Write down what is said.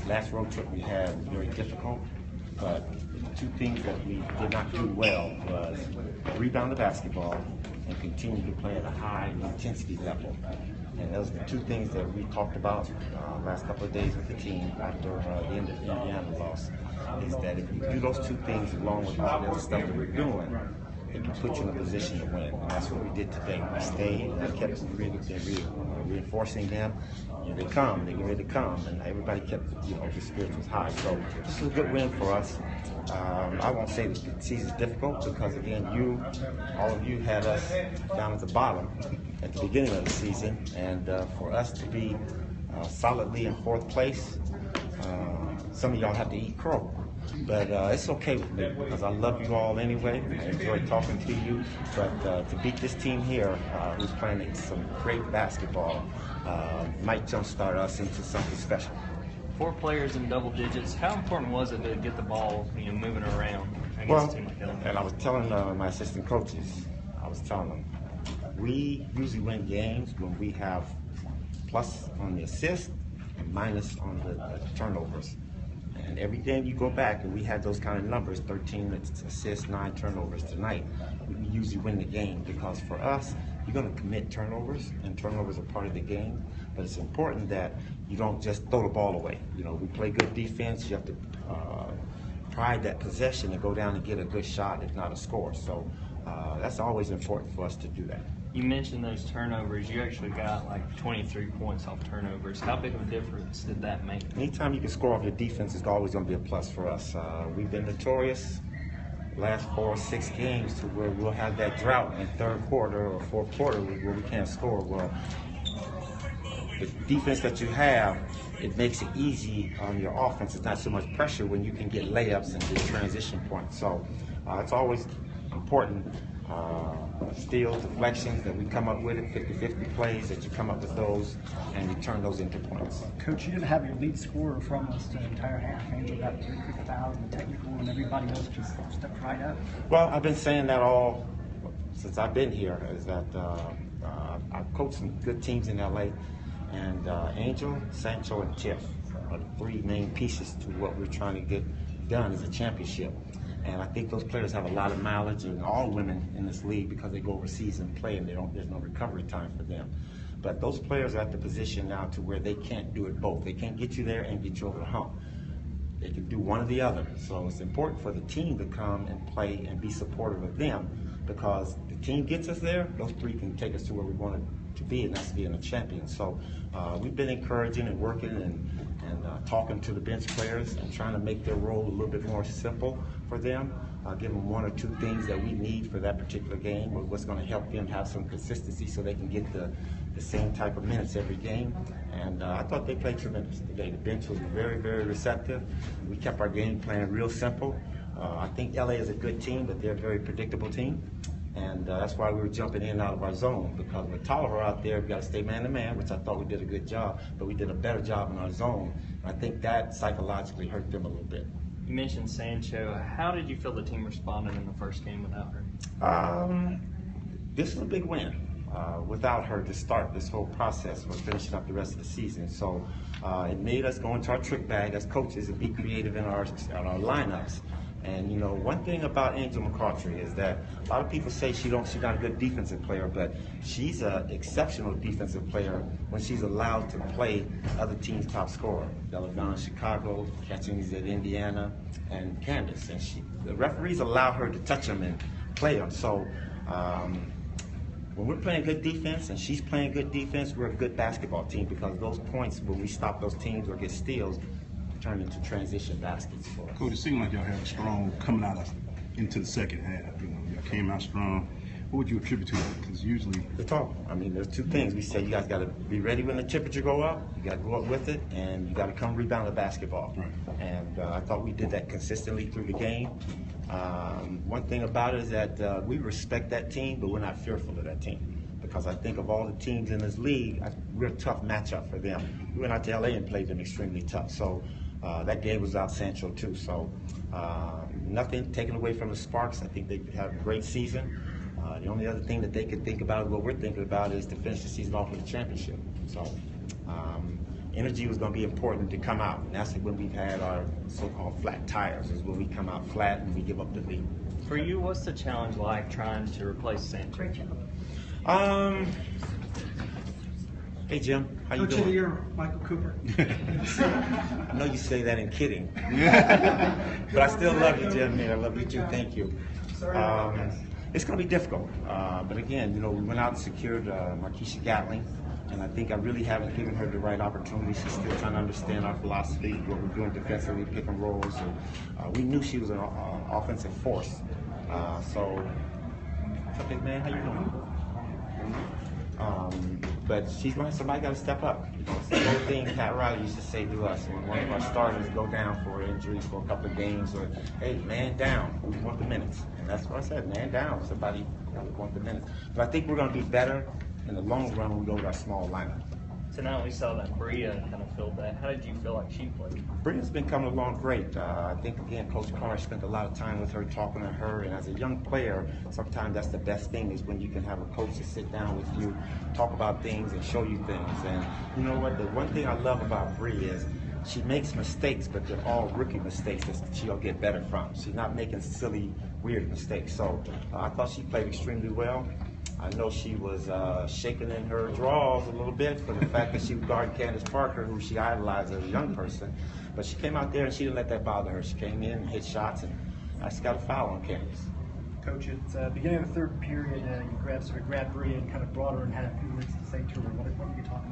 last road trip we had was very difficult, but the two things that we did not do well was rebound the basketball and continue to play at a high intensity level. And those are the two things that we talked about last couple of days with the team after the end of the Indiana loss, is that if you do those two things along with all the other stuff that we're doing, it can put you in a position to win. And that's what we did today. We stayed, I kept reinforcing them. And they get ready to come, and everybody kept, the spirits was high. So this is a good win for us. I won't say that the season's difficult because, again, all of you had us down at the bottom at the beginning of the season, and for us to be solidly in fourth place, some of y'all have to eat crow. But it's okay with me because I love you all anyway. I enjoy talking to you. But to beat this team here, who's playing some great basketball, might jumpstart us into something special. 4 players in double digits. How important was it to get the ball, moving around against a team like Illinois? And I was telling my assistant coaches, them, we usually win games when we have plus on the assist and minus on the turnovers. And every game you go back, and we had those kind of numbers, 13 assists, 9 turnovers tonight, we usually win the game because for us, you're going to commit turnovers, and turnovers are part of the game. But it's important that you don't just throw the ball away. We play good defense. You have to pride that possession and go down and get a good shot, if not a score. So that's always important for us to do that. You mentioned those turnovers. You actually got like 23 points off turnovers. How big of a difference did that make? Anytime you can score off your defense is always going to be a plus for us. We've been notorious last 4 or 6 games to where we'll have that drought in third quarter or fourth quarter where we can't score. Well, the defense that you have, it makes it easy on your offense. It's not so much pressure when you can get layups and get transition points. So it's always important. Steals, deflections that we come up with it, 50-50 plays that you come up with those and you turn those into points. Coach, you didn't have your lead scorer from us the entire half. Angel got 3 quick fouls and technical, and everybody else just stepped right up. Well, I've been saying that all since I've been here, is that I've coached some good teams in LA, and Angel, Sancho, and Tiff are the 3 main pieces to what we're trying to get done as a championship. And I think those players have a lot of mileage, and all women in this league, because they go overseas and play, and there's no recovery time for them. But those players are at the position now to where they can't do it both. They can't get you there and get you over the hump. They can do one or the other. So it's important for the team to come and play and be supportive of them, because the team gets us there, those 3 can take us to where we want to be, and that's being a champion. So we've been encouraging and working and talking to the bench players and trying to make their role a little bit more simple for them. Give them 1 or 2 things that we need for that particular game, or what's going to help them have some consistency so they can get the same type of minutes every game. And I thought they played tremendous today. The bench was very, very receptive. We kept our game plan real simple. I think LA is a good team, but they're a very predictable team. And that's why we were jumping in and out of our zone, because with Tolliver out there, we got to stay man-to-man, which I thought we did a good job, but we did a better job in our zone. I think that psychologically hurt them a little bit. You mentioned Sancho. How did you feel the team responded in the first game without her? This is a big win. Without her to start this whole process, we're finishing up the rest of the season. So it made us go into our trick bag as coaches and be creative in our lineups. And one thing about Angel McCoughtry is that a lot of people say she's not a good defensive player, but she's an exceptional defensive player when she's allowed to play other teams' top scorer. Belladonna in Chicago, Catchings at Indiana, and Candace. And the referees allow her to touch them and play them. So when we're playing good defense and she's playing good defense, we're a good basketball team, because those points when we stop those teams or get steals turn into transition baskets for us. Coach, it seemed like y'all had a strong coming out into the second half. Y'all came out strong. What would you attribute to that? Because usually the talk. I mean, there's 2 things. We say you guys got to be ready when the temperature go up. You got to go up with it, and you got to come rebound the basketball. Right. And I thought we did that consistently through the game. One thing about it is that we respect that team, but we're not fearful of that team. Because I think of all the teams in this league, we're a tough matchup for them. We went out to LA and played them extremely tough. So that game was out Sancho too. So nothing taken away from the Sparks. I think they have a great season. The only other thing that they could think about, what we're thinking about, is to finish the season off with a championship. So energy was going to be important to come out. And that's when we've had our so-called flat tires, is when we come out flat and we give up the lead. For you, what's the challenge like trying to replace Sancho? Hey Jim, how you Coach of the doing? Year, Michael Cooper. I know you say that in kidding, but I still love you, Jim. Man, I love you too. Thank you. It's going to be difficult, but again, you know, we went out and secured Markeisha Gatling, and I think I really haven't given her the right opportunity. She's still trying to understand our philosophy, what we're doing defensively, pick and rolls. And, we knew she was an offensive force. So, what's up, big man? How you doing? But she's going. Somebody got to step up. You know, it's the whole thing Pat Riley used to say to us when one of our starters go down for injuries for a couple of games, or hey, man down, we want the minutes, and that's what I said, man down. Somebody want the minutes. But I think we're going to be better in the long run when we go with our small lineup. Tonight we saw that Bria kind of filled that. How did you feel like she played? Bria's been coming along great. I think, again, Coach Carr spent a lot of time with her, talking to her, and as a young player, sometimes that's the best thing, is when you can have a coach to sit down with you, talk about things, and show you things. And you know what? The one thing I love about Bria is she makes mistakes, but they're all rookie mistakes that she'll get better from. She's not making silly, weird mistakes. So I thought she played extremely well. I know she was shaking in her drawers a little bit for the fact that she was guarding Candace Parker, who she idolized as a young person. But she came out there and she didn't let that bother her. She came in and hit shots, and I just got a foul on Candace. Coach, at the beginning of the third period, you grabbed Bria and kind of brought her and had a few words to say to her. What were you talking about?